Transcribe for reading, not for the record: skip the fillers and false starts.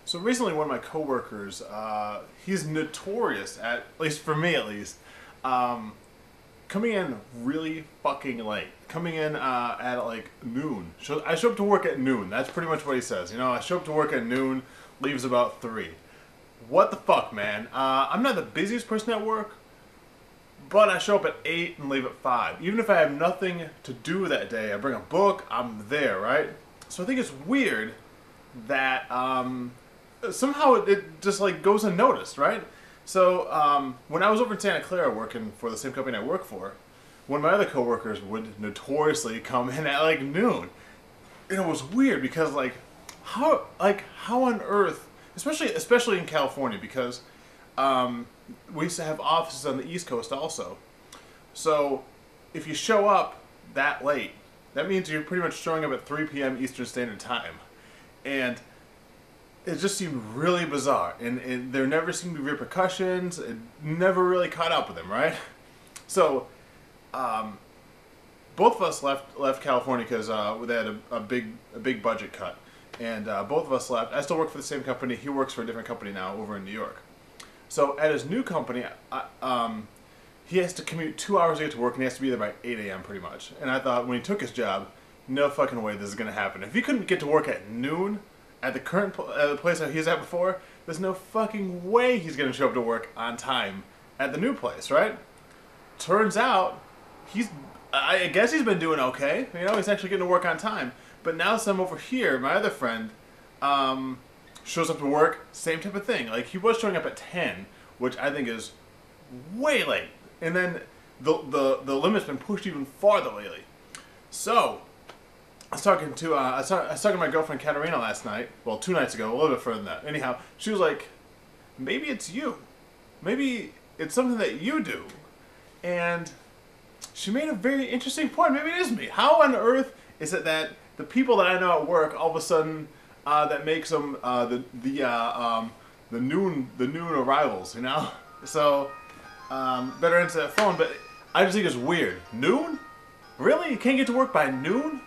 So recently, one of my coworkers, he's notorious at least for me, at least, um, coming in really fucking late. Coming in at like noon. So I show up to work at noon. That's pretty much what he says. You know, I show up to work at noon, leaves about 3. What the fuck, man? I'm not the busiest person at work, but I show up at 8 and leave at 5. Even if I have nothing to do that day, I bring a book, I'm there, right? So I think it's weird that somehow it just like goes unnoticed, right? So when I was over in Santa Clara working for the same company I work for, one of my other coworkers would notoriously come in at like noon, and it was weird because how on earth, especially in California, because we used to have offices on the East Coast also. So if you show up that late, that means you're pretty much showing up at 3 p.m. Eastern Standard Time, and it just seemed really bizarre, and there never seemed to be repercussions. It never really caught up with him, right? So, both of us left California because they had a big budget cut, and both of us left. I still work for the same company. He works for a different company now over in New York. So at his new company, he has to commute 2 hours to get to work, and he has to be there by 8 a.m. pretty much. And I thought when he took his job, no fucking way this is gonna happen. If he couldn't get to work at noon at the place that he was at before, there's no fucking way he's gonna show up to work on time at the new place, right? Turns out, I guess he's been doing okay. You know, he's actually getting to work on time. But now some over here, my other friend, shows up to work, same type of thing. Like, he was showing up at 10, which I think is way late. And then the limit's been pushed even farther lately. So, I was talking to my girlfriend Katerina last night. Well, 2 nights ago, a little bit further than that. Anyhow, she was like, maybe it's you. Maybe it's something that you do. And she made a very interesting point. Maybe it is me. How on earth is it that the people that I know at work all of a sudden that makes them the noon arrivals? You know. So better answer that phone. But I just think it's weird. Noon? Really? You can't get to work by noon?